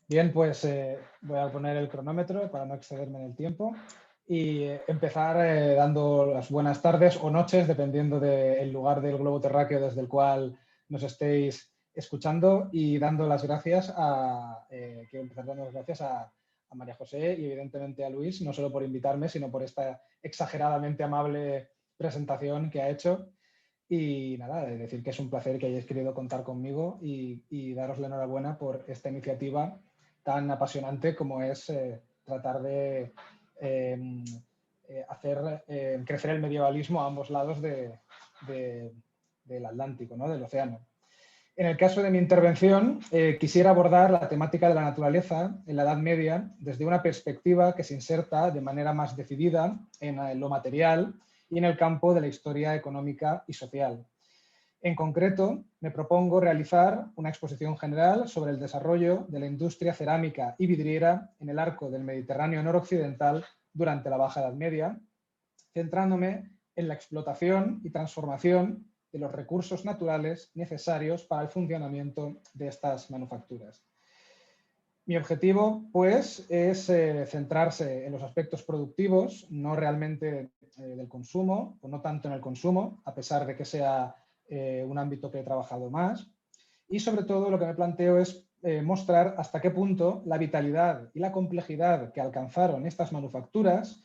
Bien, pues voy a poner el cronómetro para no excederme en el tiempo y empezar dando las buenas tardes o noches, dependiendo del lugar del globo terráqueo desde el cual nos estéis escuchando, y dando las gracias quiero empezar dando las gracias a María José y evidentemente a Luis, no solo por invitarme, sino por esta exageradamente amable presentación que ha hecho. Y nada, decir que es un placer que hayáis querido contar conmigo y daros la enhorabuena por esta iniciativa tan apasionante como es tratar de eh, hacer crecer el medievalismo a ambos lados del Atlántico, ¿no? Del océano. En el caso de mi intervención, quisiera abordar la temática de la naturaleza en la Edad Media desde una perspectiva que se inserta de manera más decidida en lo material y en el campo de la historia económica y social. En concreto, me propongo realizar una exposición general sobre el desarrollo de la industria cerámica y vidriera en el arco del Mediterráneo noroccidental durante la Baja Edad Media, centrándome en la explotación y transformación de los recursos naturales necesarios para el funcionamiento de estas manufacturas. Mi objetivo, pues, es centrarse en los aspectos productivos, no realmente del consumo, o no tanto en el consumo, a pesar de que sea un ámbito que he trabajado más. Y sobre todo lo que me planteo es mostrar hasta qué punto la vitalidad y la complejidad que alcanzaron estas manufacturas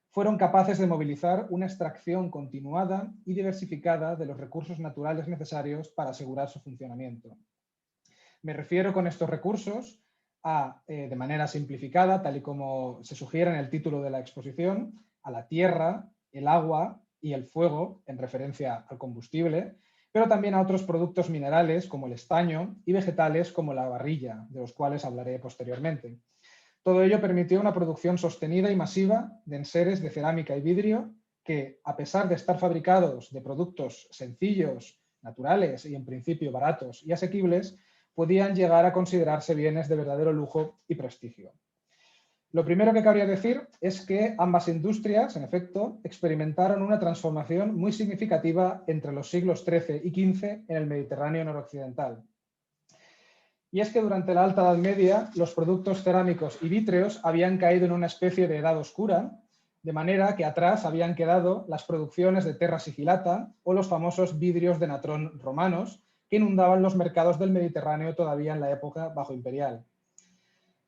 fueron capaces de movilizar una extracción continuada y diversificada de los recursos naturales necesarios para asegurar su funcionamiento. Me refiero con estos recursos a, de manera simplificada, tal y como se sugiere en el título de la exposición, a la tierra, el agua y el fuego, en referencia al combustible, pero también a otros productos minerales como el estaño y vegetales como la barrilla, de los cuales hablaré posteriormente. Todo ello permitió una producción sostenida y masiva de enseres de cerámica y vidrio que, a pesar de estar fabricados de productos sencillos, naturales y en principio baratos y asequibles, podían llegar a considerarse bienes de verdadero lujo y prestigio. Lo primero que cabría decir es que ambas industrias, en efecto, experimentaron una transformación muy significativa entre los siglos XIII y XV en el Mediterráneo noroccidental. Y es que durante la Alta Edad Media los productos cerámicos y vítreos habían caído en una especie de edad oscura, de manera que atrás habían quedado las producciones de terra sigillata o los famosos vidrios de natrón romanos que inundaban los mercados del Mediterráneo todavía en la época bajo imperial.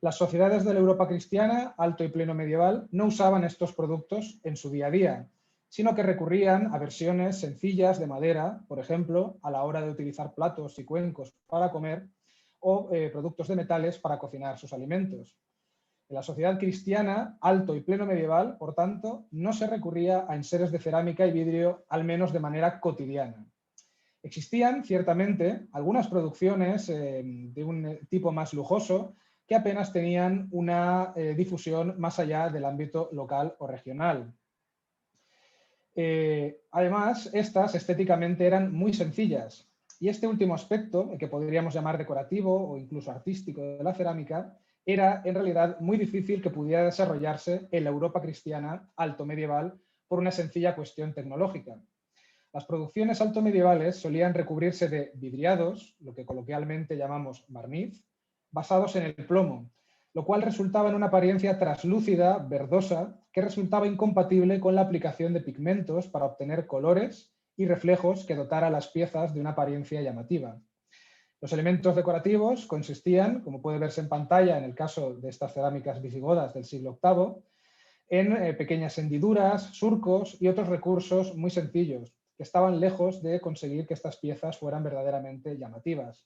Las sociedades de la Europa cristiana, alto y pleno medieval, no usaban estos productos en su día a día, sino que recurrían a versiones sencillas de madera, por ejemplo, a la hora de utilizar platos y cuencos para comer, o productos de metales para cocinar sus alimentos. En la sociedad cristiana, alto y pleno medieval, por tanto, no se recurría a enseres de cerámica y vidrio, al menos de manera cotidiana. Existían, ciertamente, algunas producciones de un tipo más lujoso que apenas tenían una difusión más allá del ámbito local o regional. Además, estas estéticamente eran muy sencillas, y este último aspecto, que podríamos llamar decorativo o incluso artístico de la cerámica, era en realidad muy difícil que pudiera desarrollarse en la Europa cristiana alto medieval por una sencilla cuestión tecnológica. Las producciones alto medievales solían recubrirse de vidriados, lo que coloquialmente llamamos barniz, basados en el plomo, lo cual resultaba en una apariencia traslúcida, verdosa, que resultaba incompatible con la aplicación de pigmentos para obtener colores y reflejos que dotara a las piezas de una apariencia llamativa. Los elementos decorativos consistían, como puede verse en pantalla en el caso de estas cerámicas visigodas del siglo VIII, en pequeñas hendiduras, surcos y otros recursos muy sencillos, que estaban lejos de conseguir que estas piezas fueran verdaderamente llamativas.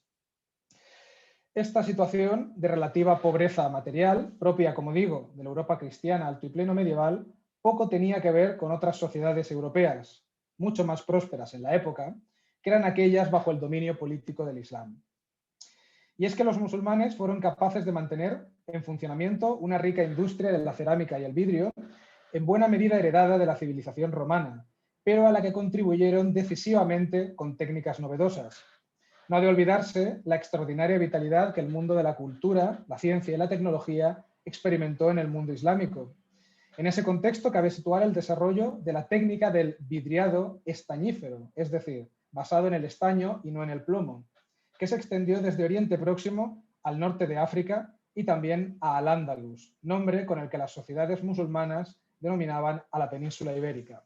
Esta situación de relativa pobreza material, propia, como digo, de la Europa cristiana alto y pleno medieval, poco tenía que ver con otras sociedades europeas, mucho más prósperas en la época, que eran aquellas bajo el dominio político del Islam. Y es que los musulmanes fueron capaces de mantener en funcionamiento una rica industria de la cerámica y el vidrio, en buena medida heredada de la civilización romana, pero a la que contribuyeron decisivamente con técnicas novedosas. No ha de olvidarse la extraordinaria vitalidad que el mundo de la cultura, la ciencia y la tecnología experimentó en el mundo islámico. En ese contexto cabe situar el desarrollo de la técnica del vidriado estañífero, es decir, basado en el estaño y no en el plomo, que se extendió desde Oriente Próximo al norte de África y también a Al-Ándalus, nombre con el que las sociedades musulmanas denominaban a la península ibérica.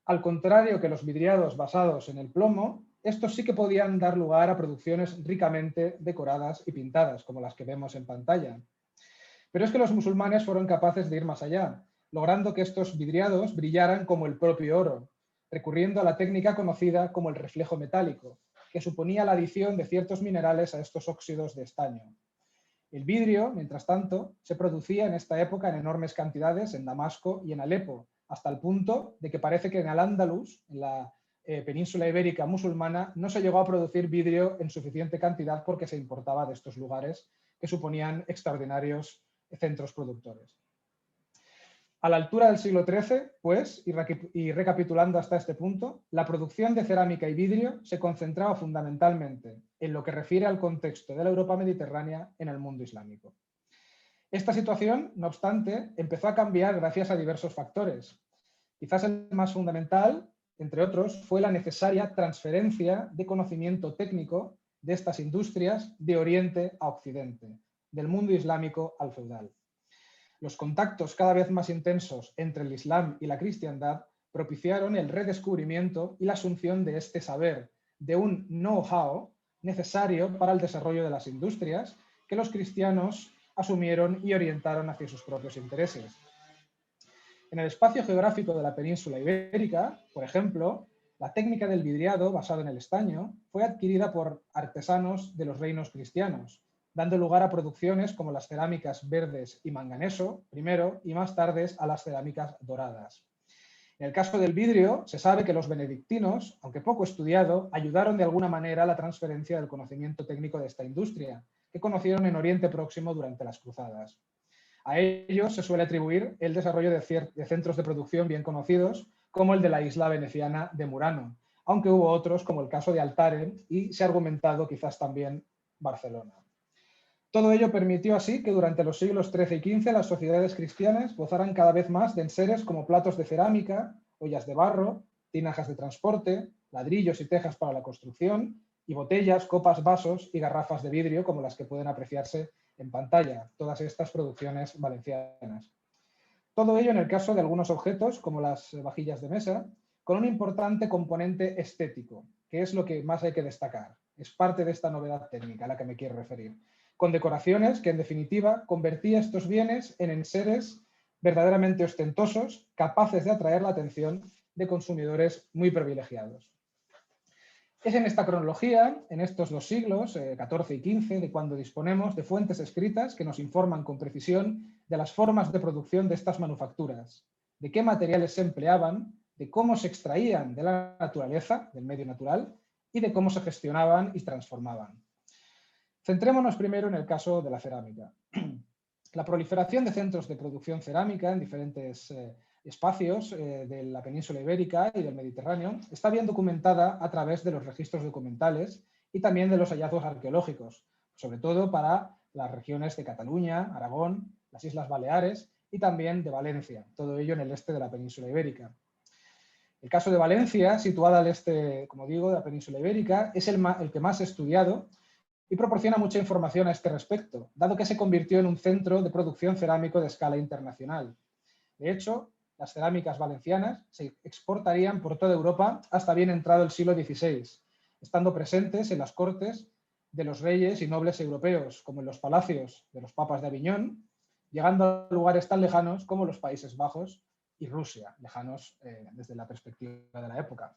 Al contrario que los vidriados basados en el plomo, estos sí que podían dar lugar a producciones ricamente decoradas y pintadas, como las que vemos en pantalla. Pero es que los musulmanes fueron capaces de ir más allá, logrando que estos vidriados brillaran como el propio oro, recurriendo a la técnica conocida como el reflejo metálico, que suponía la adición de ciertos minerales a estos óxidos de estaño. El vidrio, mientras tanto, se producía en esta época en enormes cantidades en Damasco y en Alepo, hasta el punto de que parece que en Al-Ándalus, en la península ibérica musulmana, no se llegó a producir vidrio en suficiente cantidad porque se importaba de estos lugares que suponían extraordinarios centros productores. A la altura del siglo XIII, pues, y recapitulando hasta este punto, la producción de cerámica y vidrio se concentraba fundamentalmente en lo que refiere al contexto de la Europa mediterránea en el mundo islámico. Esta situación, no obstante, empezó a cambiar gracias a diversos factores. Quizás el más fundamental, entre otros, fue la necesaria transferencia de conocimiento técnico de estas industrias de Oriente a Occidente, del mundo islámico al feudal. Los contactos cada vez más intensos entre el Islam y la cristiandad propiciaron el redescubrimiento y la asunción de este saber, de un know-how necesario para el desarrollo de las industrias que los cristianos asumieron y orientaron hacia sus propios intereses. En el espacio geográfico de la península ibérica, por ejemplo, la técnica del vidriado basado en el estaño fue adquirida por artesanos de los reinos cristianos, dando lugar a producciones como las cerámicas verdes y manganeso, primero, y más tarde a las cerámicas doradas. En el caso del vidrio, se sabe que los benedictinos, aunque poco estudiado, ayudaron de alguna manera a la transferencia del conocimiento técnico de esta industria, que conocieron en Oriente Próximo durante las cruzadas. A ellos se suele atribuir el desarrollo de centros de producción bien conocidos, como el de la isla veneciana de Murano, aunque hubo otros, como el caso de Altare, y se ha argumentado quizás también Barcelona. Todo ello permitió así que durante los siglos XIII y XV las sociedades cristianas gozaran cada vez más de enseres como platos de cerámica, ollas de barro, tinajas de transporte, ladrillos y tejas para la construcción, y botellas, copas, vasos y garrafas de vidrio como las que pueden apreciarse en pantalla, todas estas producciones valencianas. Todo ello en el caso de algunos objetos, como las vajillas de mesa, con un importante componente estético, que es lo que más hay que destacar. Es parte de esta novedad técnica a la que me quiero referir, con decoraciones que en definitiva convertía estos bienes en enseres verdaderamente ostentosos, capaces de atraer la atención de consumidores muy privilegiados. Es en esta cronología, en estos dos siglos, XIV y XV, de cuando disponemos de fuentes escritas que nos informan con precisión de las formas de producción de estas manufacturas, de qué materiales se empleaban, de cómo se extraían de la naturaleza, del medio natural, y de cómo se gestionaban y transformaban. Centrémonos primero en el caso de la cerámica. La proliferación de centros de producción cerámica en diferentes espacios de la península ibérica y del Mediterráneo está bien documentada a través de los registros documentales y también de los hallazgos arqueológicos, sobre todo para las regiones de Cataluña, Aragón, las Islas Baleares y también de Valencia, todo ello en el este de la península ibérica. El caso de Valencia, situada al este, como digo, de la península ibérica, es el que más estudiado y proporciona mucha información a este respecto, dado que se convirtió en un centro de producción cerámico de escala internacional. De hecho, las cerámicas valencianas se exportarían por toda Europa hasta bien entrado el siglo XVI, estando presentes en las cortes de los reyes y nobles europeos, como en los palacios de los papas de Aviñón, llegando a lugares tan lejanos como los Países Bajos y Rusia, lejanos desde la perspectiva de la época.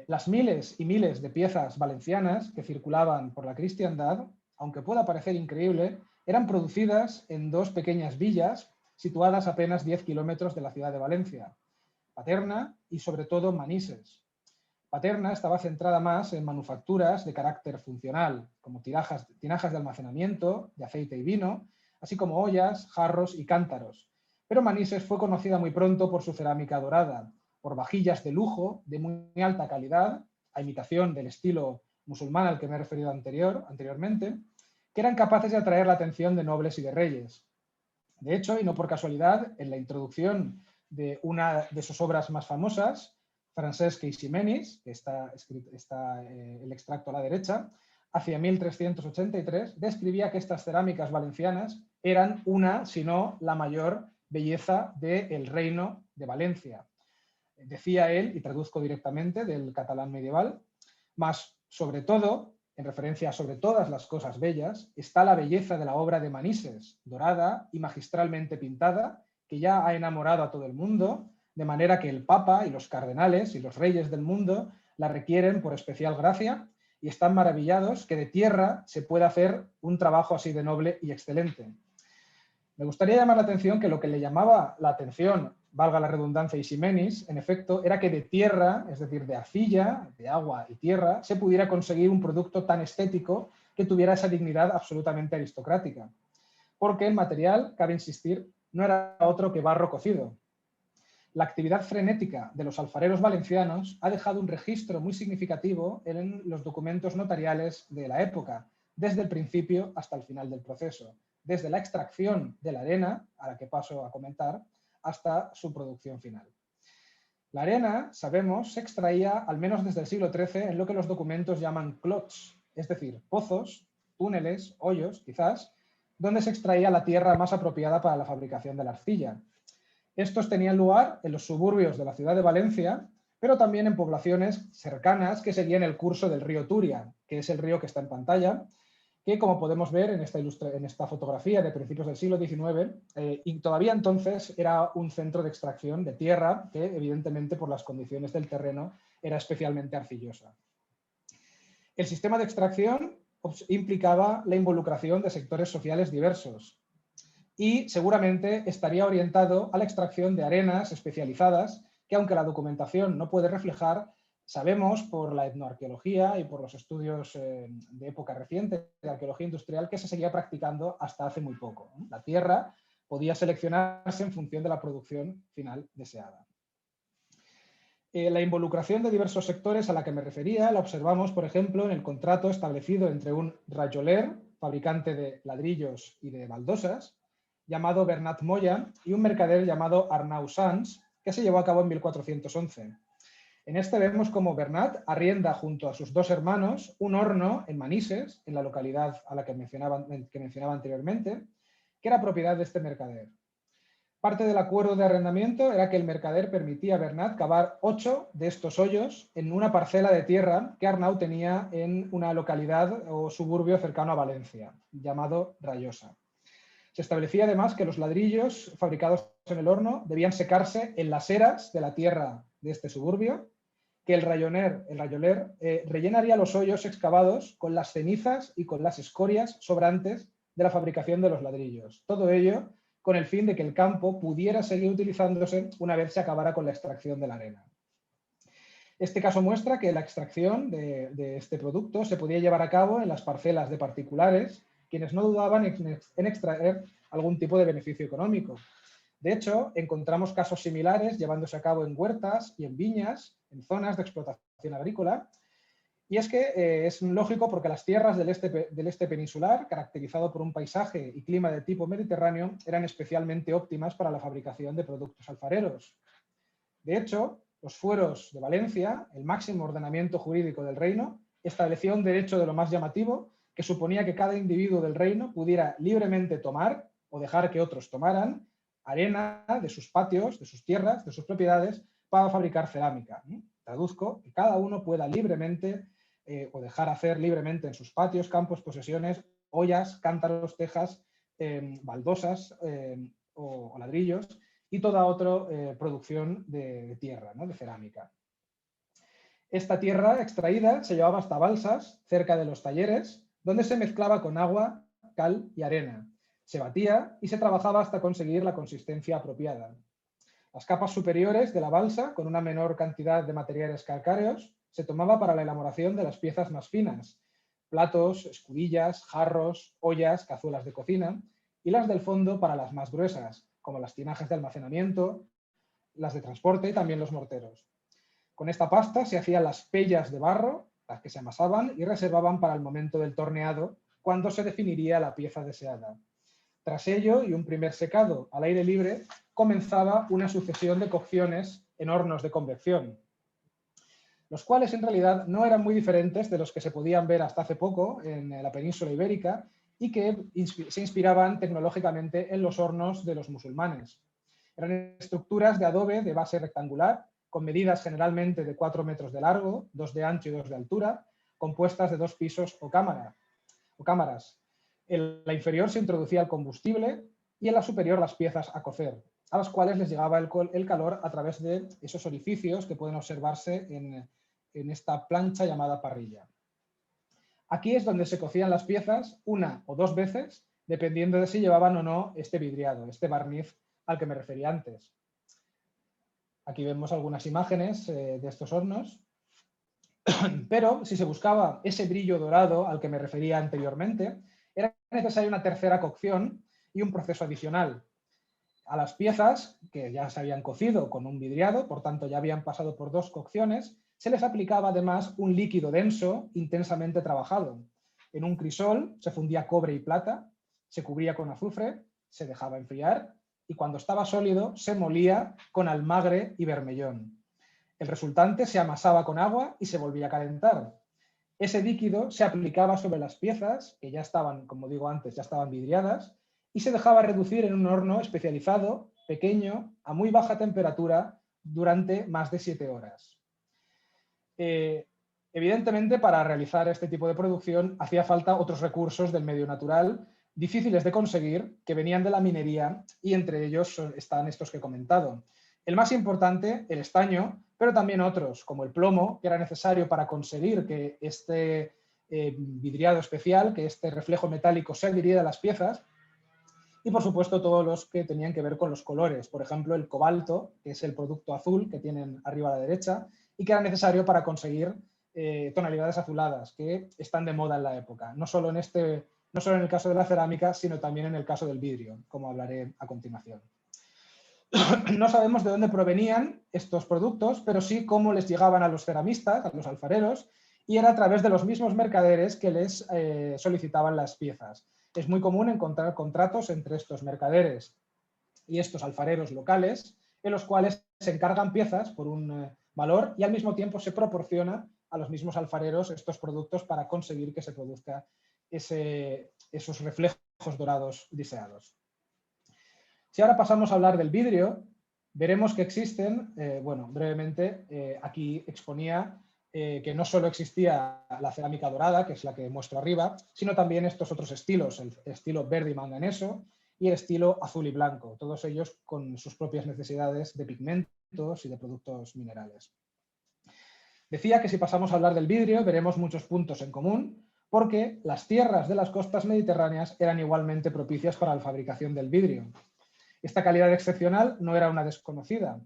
Las miles y miles de piezas valencianas que circulaban por la cristiandad, aunque pueda parecer increíble, eran producidas en dos pequeñas villas situadas a apenas 10 kilómetros de la ciudad de Valencia, Paterna y sobre todo Manises. Paterna estaba centrada más en manufacturas de carácter funcional, como tinajas de almacenamiento, de aceite y vino, así como ollas, jarros y cántaros. Pero Manises fue conocida muy pronto por su cerámica dorada, por vajillas de lujo de muy alta calidad, a imitación del estilo musulmán al que me he referido anteriormente, que eran capaces de atraer la atención de nobles y de reyes. De hecho, y no por casualidad, en la introducción de una de sus obras más famosas, Francesc Eiximenis, que está el extracto a la derecha, hacia 1383, describía que estas cerámicas valencianas eran una, si no la mayor belleza del reino de Valencia. Decía él, y traduzco directamente del catalán medieval, mas sobre todo, en referencia a sobre todas las cosas bellas, está la belleza de la obra de Manises, dorada y magistralmente pintada, que ya ha enamorado a todo el mundo, de manera que el Papa y los cardenales y los reyes del mundo la requieren por especial gracia y están maravillados que de tierra se pueda hacer un trabajo así de noble y excelente. Me gustaría llamar la atención que lo que le llamaba la atención, valga la redundancia, a Ximenis, en efecto, era que de tierra, es decir, de arcilla, de agua y tierra, se pudiera conseguir un producto tan estético que tuviera esa dignidad absolutamente aristocrática. Porque el material, cabe insistir, no era otro que barro cocido. La actividad frenética de los alfareros valencianos ha dejado un registro muy significativo en los documentos notariales de la época, desde el principio hasta el final del proceso, desde la extracción de la arena, a la que paso a comentar, hasta su producción final. La arena, sabemos, se extraía al menos desde el siglo XIII en lo que los documentos llaman clots, es decir, pozos, túneles, hoyos, quizás, donde se extraía la tierra más apropiada para la fabricación de la arcilla. Estos tenían lugar en los suburbios de la ciudad de Valencia, pero también en poblaciones cercanas que seguían el curso del río Turia, que es el río que está en pantalla, que como podemos ver en esta fotografía de principios del siglo XIX, y todavía entonces era un centro de extracción de tierra que evidentemente por las condiciones del terreno era especialmente arcillosa. El sistema de extracción implicaba la involucración de sectores sociales diversos y seguramente estaría orientado a la extracción de arenas especializadas que, aunque la documentación no puede reflejar, sabemos por la etnoarqueología y por los estudios de época reciente de arqueología industrial que se seguía practicando hasta hace muy poco. La tierra podía seleccionarse en función de la producción final deseada. La involucración de diversos sectores a la que me refería la observamos, por ejemplo, en el contrato establecido entre un rajoler, fabricante de ladrillos y de baldosas, llamado Bernat Moya, y un mercader llamado Arnau Sans, que se llevó a cabo en 1411. En este vemos como Bernat arrienda junto a sus dos hermanos un horno en Manises, en la localidad a la que mencionaba anteriormente, que era propiedad de este mercader. Parte del acuerdo de arrendamiento era que el mercader permitía a Bernat cavar 8 de estos hoyos en una parcela de tierra que Arnau tenía en una localidad o suburbio cercano a Valencia, llamado Rayosa. Se establecía además que los ladrillos fabricados en el horno debían secarse en las eras de la tierra de este suburbio, que el rayoler rellenaría los hoyos excavados con las cenizas y con las escorias sobrantes de la fabricación de los ladrillos. Todo ello con el fin de que el campo pudiera seguir utilizándose una vez se acabara con la extracción de la arena. Este caso muestra que la extracción de este producto se podía llevar a cabo en las parcelas de particulares, quienes no dudaban en extraer algún tipo de beneficio económico. De hecho, encontramos casos similares llevándose a cabo en huertas y en viñas, en zonas de explotación agrícola. Y es que es lógico porque las tierras del este peninsular, caracterizado por un paisaje y clima de tipo mediterráneo, eran especialmente óptimas para la fabricación de productos alfareros. De hecho, los fueros de Valencia, el máximo ordenamiento jurídico del reino, establecía un derecho de lo más llamativo que suponía que cada individuo del reino pudiera libremente tomar o dejar que otros tomaran arena de sus patios, de sus tierras, de sus propiedades para fabricar cerámica. Traduzco, que cada uno pueda libremente o dejar hacer libremente en sus patios, campos, posesiones, ollas, cántaros, tejas, baldosas o ladrillos y toda otra producción de tierra, ¿no? De cerámica. Esta tierra extraída se llevaba hasta balsas cerca de los talleres, donde se mezclaba con agua, cal y arena. Se batía y se trabajaba hasta conseguir la consistencia apropiada. Las capas superiores de la balsa, con una menor cantidad de materiales calcáreos, se tomaba para la elaboración de las piezas más finas, platos, escudillas, jarros, ollas, cazuelas de cocina, y las del fondo para las más gruesas, como las tinajas de almacenamiento, las de transporte y también los morteros. Con esta pasta se hacían las pellas de barro, las que se amasaban y reservaban para el momento del torneado, cuando se definiría la pieza deseada. Tras ello, y un primer secado al aire libre, comenzaba una sucesión de cocciones en hornos de convección. los cuales en realidad no eran muy diferentes de los que se podían ver hasta hace poco en la península ibérica y que se inspiraban tecnológicamente en los hornos de los musulmanes. Eran estructuras de adobe de base rectangular, con medidas generalmente de 4 metros de largo, 2 de ancho y 2 de altura, compuestas de 2 pisos o cámaras. En la inferior se introducía el combustible y en la superior las piezas a cocer, a las cuales les llegaba el calor a través de esos orificios que pueden observarse en esta plancha llamada parrilla. Aquí es donde se cocían las piezas una o dos veces, dependiendo de si llevaban o no este vidriado, este barniz al que me refería antes. Aquí vemos algunas imágenes de estos hornos, pero si se buscaba ese brillo dorado al que me refería anteriormente, era necesaria una tercera cocción y un proceso adicional. A las piezas, que ya se habían cocido con un vidriado, por tanto ya habían pasado por 2 cocciones, se les aplicaba además un líquido denso intensamente trabajado. En un crisol se fundía cobre y plata, se cubría con azufre, se dejaba enfriar y cuando estaba sólido se molía con almagre y bermellón. El resultante se amasaba con agua y se volvía a calentar. Ese líquido se aplicaba sobre las piezas, que ya estaban, como digo antes, ya estaban vidriadas, y se dejaba reducir en un horno especializado, pequeño, a muy baja temperatura, durante más de 7 horas. Evidentemente, para realizar este tipo de producción hacía falta otros recursos del medio natural, difíciles de conseguir, que venían de la minería, y entre ellos están estos que he comentado. El más importante, el estaño, pero también otros, como el plomo, que era necesario para conseguir que este vidriado especial, que este reflejo metálico se adhiriera a las piezas, y por supuesto todos los que tenían que ver con los colores, por ejemplo el cobalto, que es el producto azul que tienen arriba a la derecha, y que era necesario para conseguir tonalidades azuladas, que están de moda en la época, no solo en el caso de la cerámica, sino también en el caso del vidrio, como hablaré a continuación. No sabemos de dónde provenían estos productos, pero sí cómo les llegaban a los ceramistas, a los alfareros, y era a través de los mismos mercaderes que les solicitaban las piezas. Es muy común encontrar contratos entre estos mercaderes y estos alfareros locales, en los cuales se encargan piezas por un valor y al mismo tiempo se proporciona a los mismos alfareros estos productos para conseguir que se produzca esos reflejos dorados deseados. Si ahora pasamos a hablar del vidrio, veremos que existen, bueno, brevemente, aquí exponía que no solo existía la cerámica dorada, que es la que muestro arriba, sino también estos otros estilos, el estilo verde y manganeso y el estilo azul y blanco, todos ellos con sus propias necesidades de pigmentos y de productos minerales. Decía que si pasamos a hablar del vidrio, veremos muchos puntos en común, porque las tierras de las costas mediterráneas eran igualmente propicias para la fabricación del vidrio. Esta calidad excepcional no era una desconocida.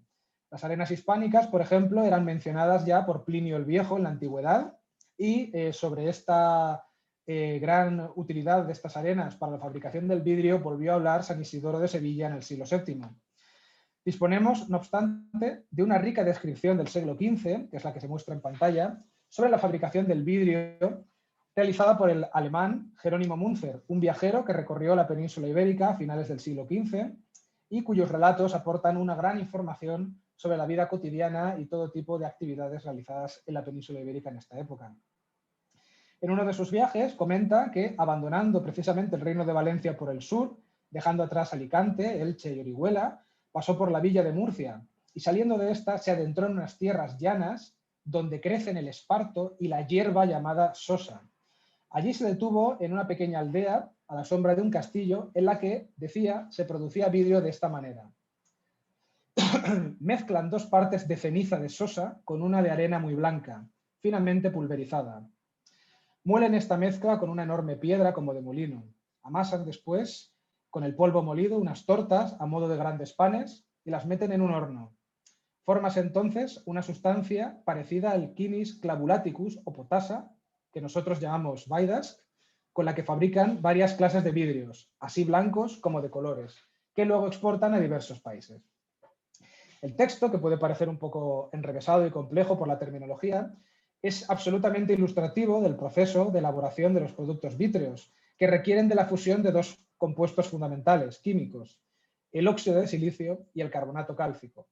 Las arenas hispánicas, por ejemplo, eran mencionadas ya por Plinio el Viejo en la antigüedad y sobre esta gran utilidad de estas arenas para la fabricación del vidrio volvió a hablar San Isidoro de Sevilla en el siglo VII. Disponemos, no obstante, de una rica descripción del siglo XV, que es la que se muestra en pantalla, sobre la fabricación del vidrio realizada por el alemán Jerónimo Münzer, un viajero que recorrió la península ibérica a finales del siglo XV y cuyos relatos aportan una gran información sobre la vida cotidiana y todo tipo de actividades realizadas en la península ibérica en esta época. En uno de sus viajes comenta que, abandonando precisamente el reino de Valencia por el sur, dejando atrás Alicante, Elche y Orihuela, pasó por la villa de Murcia y saliendo de esta se adentró en unas tierras llanas donde crecen el esparto y la hierba llamada sosa. Allí se detuvo en una pequeña aldea a la sombra de un castillo en la que, decía, se producía vidrio de esta manera. Mezclan 2 partes de ceniza de sosa con una de arena muy blanca, finamente pulverizada. Muelen esta mezcla con una enorme piedra como de molino. Amasan después con el polvo molido unas tortas a modo de grandes panes y las meten en un horno. Formas entonces una sustancia parecida al Quinis clavulaticus o potasa, que nosotros llamamos vaidas, con la que fabrican varias clases de vidrios, así blancos como de colores, que luego exportan a diversos países. El texto, que puede parecer un poco enrevesado y complejo por la terminología, es absolutamente ilustrativo del proceso de elaboración de los productos vítreos, que requieren de la fusión de 2 compuestos fundamentales químicos, el óxido de silicio y el carbonato cálcico.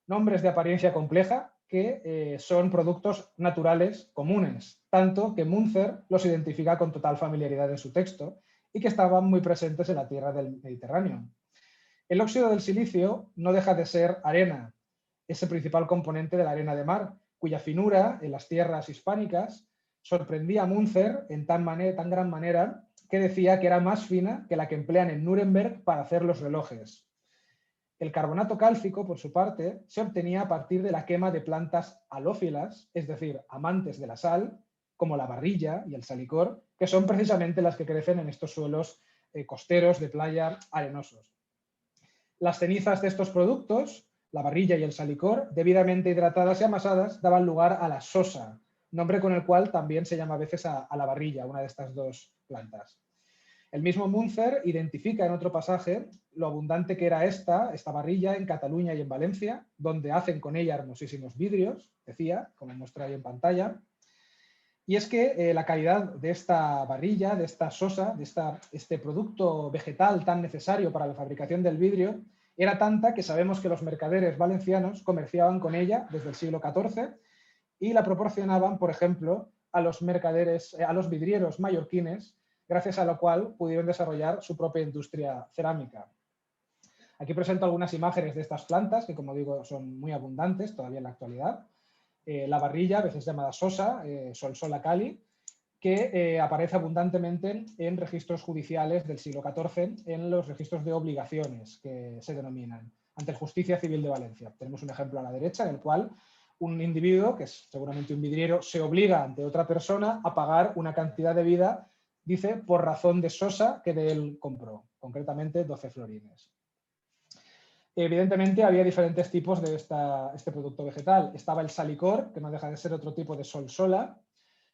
Nombres de apariencia compleja, que son productos naturales comunes, tanto que Münzer los identifica con total familiaridad en su texto y que estaban muy presentes en la tierra del Mediterráneo. El óxido del silicio no deja de ser arena, es el principal componente de la arena de mar, cuya finura en las tierras hispánicas sorprendía a Münzer en tan gran manera que decía que era más fina que la que emplean en Nuremberg para hacer los relojes. El carbonato cálcico, por su parte, se obtenía a partir de la quema de plantas halófilas, es decir, amantes de la sal, como la barrilla y el salicor, que son precisamente las que crecen en estos suelos costeros de playa arenosos. Las cenizas de estos productos, la barrilla y el salicor, debidamente hidratadas y amasadas, daban lugar a la sosa, nombre con el cual también se llama a veces a la barrilla, una de estas dos plantas. El mismo Münzer identifica en otro pasaje lo abundante que era esta barrilla en Cataluña y en Valencia, donde hacen con ella hermosísimos vidrios, decía, como muestra ahí en pantalla. Y es que la calidad de esta barrilla, de esta sosa, de este producto vegetal tan necesario para la fabricación del vidrio, era tanta que sabemos que los mercaderes valencianos comerciaban con ella desde el siglo XIV y la proporcionaban, por ejemplo, a los vidrieros mallorquines, gracias a lo cual pudieron desarrollar su propia industria cerámica. Aquí presento algunas imágenes de estas plantas, que como digo son muy abundantes todavía en la actualidad. La barrilla, a veces llamada sosa, Solsola cali, que aparece abundantemente en registros judiciales del siglo XIV, en los registros de obligaciones, que se denominan, ante el Justicia Civil de Valencia. Tenemos un ejemplo a la derecha en el cual un individuo, que es seguramente un vidriero, se obliga ante otra persona a pagar una cantidad de vida, dice, por razón de sosa que de él compró, concretamente 12 florines. Evidentemente había diferentes tipos de este producto vegetal. Estaba el salicor, que no deja de ser otro tipo de solsola,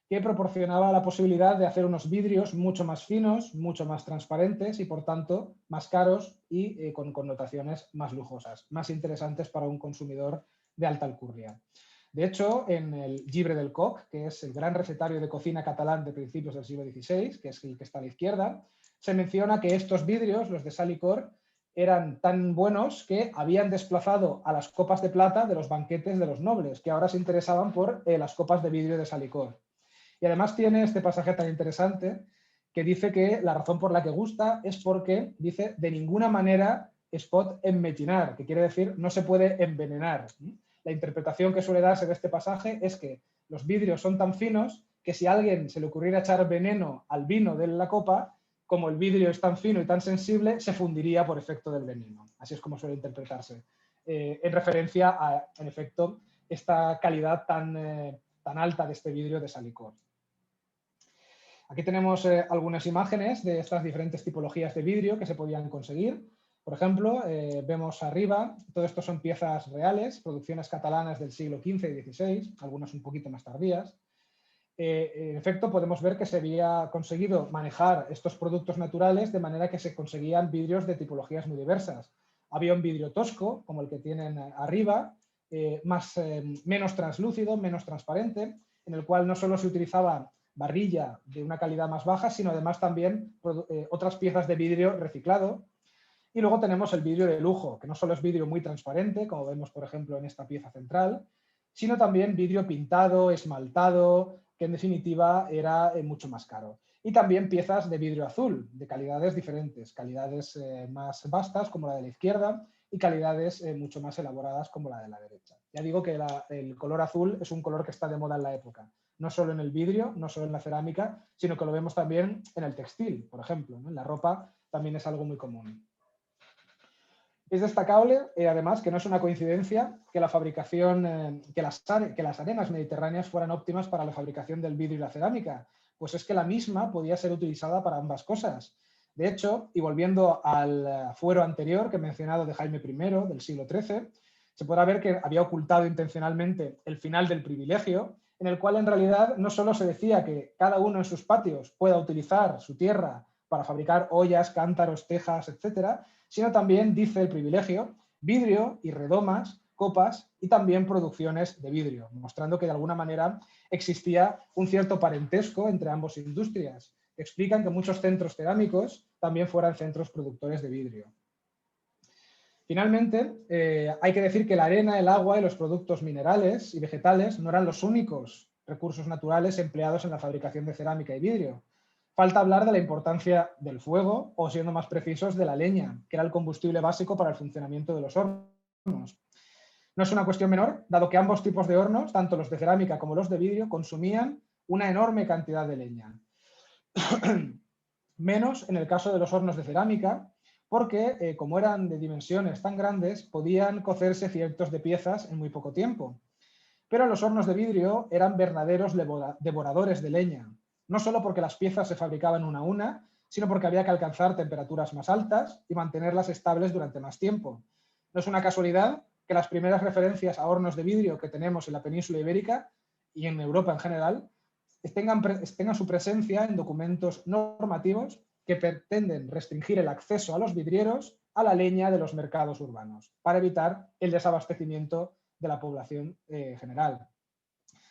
que proporcionaba la posibilidad de hacer unos vidrios mucho más finos, mucho más transparentes y, por tanto, más caros y con connotaciones más lujosas, más interesantes para un consumidor de alta alcurnia. De hecho, en el Llibre del Coc, que es el gran recetario de cocina catalán de principios del siglo XVI, que es el que está a la izquierda, se menciona que estos vidrios, los de salicor, eran tan buenos que habían desplazado a las copas de plata de los banquetes de los nobles, que ahora se interesaban por las copas de vidrio de salicor. Y además tiene este pasaje tan interesante que dice que la razón por la que gusta es porque, dice, de ninguna manera es pot emmetinar, que quiere decir no se puede envenenar. La interpretación que suele darse de este pasaje es que los vidrios son tan finos que si a alguien se le ocurriera echar veneno al vino de la copa, como el vidrio es tan fino y tan sensible, se fundiría por efecto del veneno. Así es como suele interpretarse, en referencia a, en efecto, esta calidad tan alta de este vidrio de salicor. Aquí tenemos algunas imágenes de estas diferentes tipologías de vidrio que se podían conseguir. Por ejemplo, vemos arriba, todo esto son piezas reales, producciones catalanas del siglo XV y XVI, algunas un poquito más tardías. En efecto, podemos ver que se había conseguido manejar estos productos naturales de manera que se conseguían vidrios de tipologías muy diversas. Había un vidrio tosco, como el que tienen arriba, menos translúcido, menos transparente, en el cual no solo se utilizaba barrilla de una calidad más baja, sino además también otras piezas de vidrio reciclado. Y luego tenemos el vidrio de lujo, que no solo es vidrio muy transparente, como vemos por ejemplo en esta pieza central, sino también vidrio pintado, esmaltado, que en definitiva era mucho más caro. Y también piezas de vidrio azul, de calidades diferentes, calidades más vastas como la de la izquierda y calidades mucho más elaboradas como la de la derecha. Ya digo que el color azul es un color que está de moda en la época, no solo en el vidrio, no solo en la cerámica, sino que lo vemos también en el textil, por ejemplo, ¿no? En la ropa también es algo muy común. Es destacable, además, que no es una coincidencia que la fabricación, que las arenas mediterráneas fueran óptimas para la fabricación del vidrio y la cerámica, pues es que la misma podía ser utilizada para ambas cosas. De hecho, y volviendo al fuero anterior que he mencionado de Jaime I, del siglo XIII, se podrá ver que había ocultado intencionalmente el final del privilegio, en el cual en realidad no solo se decía que cada uno en sus patios pueda utilizar su tierra para fabricar ollas, cántaros, tejas, etcétera, sino también, dice el privilegio, vidrio y redomas, copas y también producciones de vidrio, mostrando que de alguna manera existía un cierto parentesco entre ambas industrias, que explican que muchos centros cerámicos también fueran centros productores de vidrio. Finalmente, hay que decir que la arena, el agua y los productos minerales y vegetales no eran los únicos recursos naturales empleados en la fabricación de cerámica y vidrio. Falta hablar de la importancia del fuego, o siendo más precisos, de la leña, que era el combustible básico para el funcionamiento de los hornos. No es una cuestión menor, dado que ambos tipos de hornos, tanto los de cerámica como los de vidrio, consumían una enorme cantidad de leña. Menos en el caso de los hornos de cerámica, porque como eran de dimensiones tan grandes, podían cocerse cientos de piezas en muy poco tiempo. Pero los hornos de vidrio eran verdaderos devoradores de leña, no solo porque las piezas se fabricaban una a una, sino porque había que alcanzar temperaturas más altas y mantenerlas estables durante más tiempo. No es una casualidad que las primeras referencias a hornos de vidrio que tenemos en la península ibérica y en Europa en general tengan su presencia en documentos normativos que pretenden restringir el acceso a los vidrieros a la leña de los mercados urbanos, para evitar el desabastecimiento de la población general.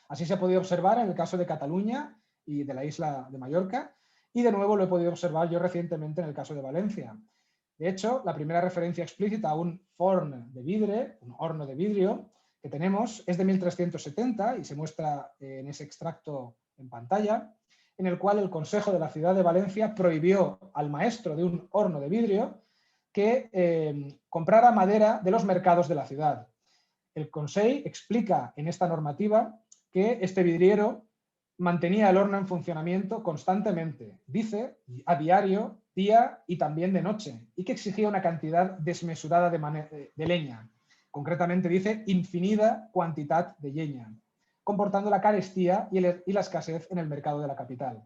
Así se ha podido observar en el caso de Cataluña y de la isla de Mallorca, y de nuevo lo he podido observar yo recientemente en el caso de Valencia. De hecho, la primera referencia explícita a un forn de vidre, un horno de vidrio, que tenemos es de 1370 y se muestra en ese extracto en pantalla, en el cual el Consejo de la Ciudad de Valencia prohibió al maestro de un horno de vidrio que comprara madera de los mercados de la ciudad. El Consejo explica en esta normativa que este vidriero mantenía el horno en funcionamiento constantemente, dice, a diario, día y también de noche, y que exigía una cantidad desmesurada de leña. Concretamente dice infinita cantidad de leña, comportando la carestía y la escasez en el mercado de la capital.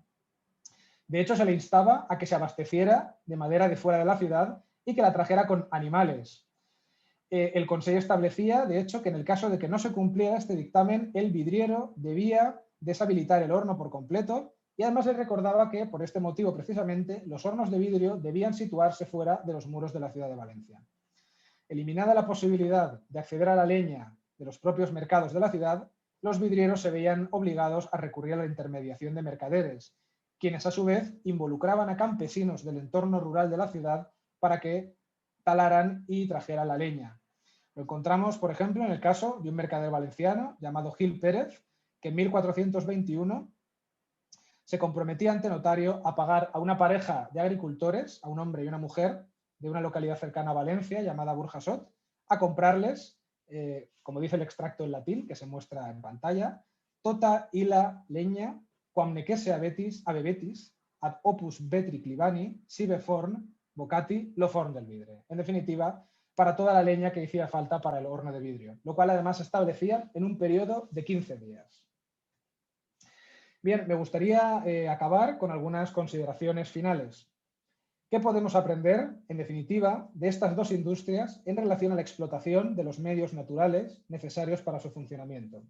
De hecho, se le instaba a que se abasteciera de madera de fuera de la ciudad y que la trajera con animales. El Consejo establecía, de hecho, que en el caso de que no se cumpliera este dictamen, el vidriero debía deshabilitar el horno por completo, y además le recordaba que, por este motivo precisamente, los hornos de vidrio debían situarse fuera de los muros de la ciudad de Valencia. Eliminada la posibilidad de acceder a la leña de los propios mercados de la ciudad, los vidrieros se veían obligados a recurrir a la intermediación de mercaderes, quienes a su vez involucraban a campesinos del entorno rural de la ciudad para que talaran y trajeran la leña. Lo encontramos, por ejemplo, en el caso de un mercader valenciano llamado Gil Pérez, que en 1421 se comprometía ante notario a pagar a una pareja de agricultores, a un hombre y una mujer, de una localidad cercana a Valencia llamada Burjasot, a comprarles, como dice el extracto en latín que se muestra en pantalla, tota illa leña, quam nequesse abebetis, ad opus vetri clivani, sive forn, vocati, lo forn del vidre. En definitiva, para toda la leña que hiciera falta para el horno de vidrio, lo cual además se establecía en un periodo de 15 días. Bien, me gustaría acabar con algunas consideraciones finales. ¿Qué podemos aprender, en definitiva, de estas dos industrias en relación a la explotación de los medios naturales necesarios para su funcionamiento?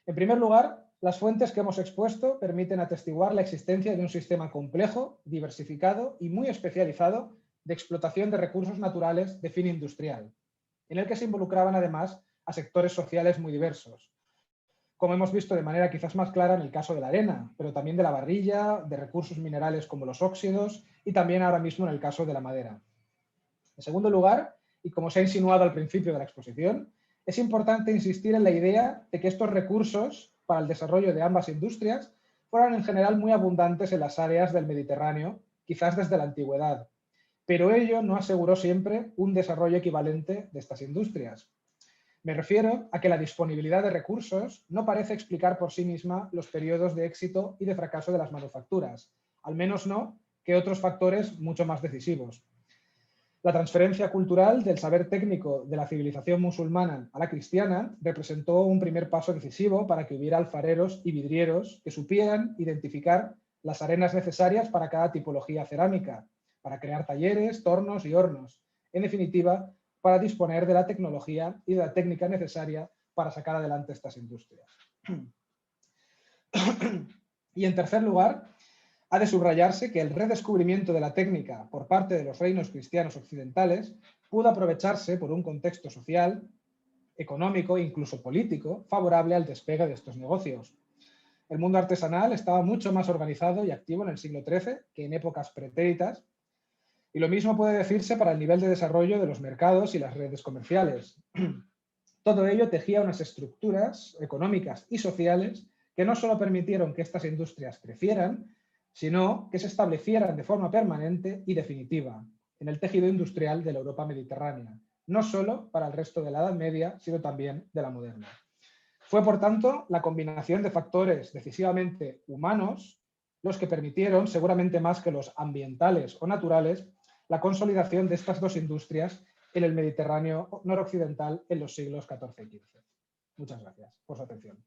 En primer lugar, las fuentes que hemos expuesto permiten atestiguar la existencia de un sistema complejo, diversificado y muy especializado de explotación de recursos naturales de fin industrial, en el que se involucraban además a sectores sociales muy diversos, como hemos visto de manera quizás más clara en el caso de la arena, pero también de la barrilla, de recursos minerales como los óxidos y también ahora mismo en el caso de la madera. En segundo lugar, y como se ha insinuado al principio de la exposición, es importante insistir en la idea de que estos recursos para el desarrollo de ambas industrias fueron en general muy abundantes en las áreas del Mediterráneo, quizás desde la antigüedad, pero ello no aseguró siempre un desarrollo equivalente de estas industrias. Me refiero a que la disponibilidad de recursos no parece explicar por sí misma los periodos de éxito y de fracaso de las manufacturas, al menos no que otros factores mucho más decisivos. La transferencia cultural del saber técnico de la civilización musulmana a la cristiana representó un primer paso decisivo para que hubiera alfareros y vidrieros que supieran identificar las arenas necesarias para cada tipología cerámica, para crear talleres, tornos y hornos. En definitiva, para disponer de la tecnología y de la técnica necesaria para sacar adelante estas industrias. Y en tercer lugar, ha de subrayarse que el redescubrimiento de la técnica por parte de los reinos cristianos occidentales pudo aprovecharse por un contexto social, económico e incluso político favorable al despegue de estos negocios. El mundo artesanal estaba mucho más organizado y activo en el siglo XIII que en épocas pretéritas, Y lo mismo puede decirse para el nivel de desarrollo de los mercados y las redes comerciales. Todo ello tejía unas estructuras económicas y sociales que no solo permitieron que estas industrias crecieran, sino que se establecieran de forma permanente y definitiva en el tejido industrial de la Europa mediterránea, no solo para el resto de la Edad Media, sino también de la moderna. Fue, por tanto, la combinación de factores decisivamente humanos los que permitieron, seguramente más que los ambientales o naturales, la consolidación de estas dos industrias en el Mediterráneo noroccidental en los siglos XIV y XV. Muchas gracias por su atención.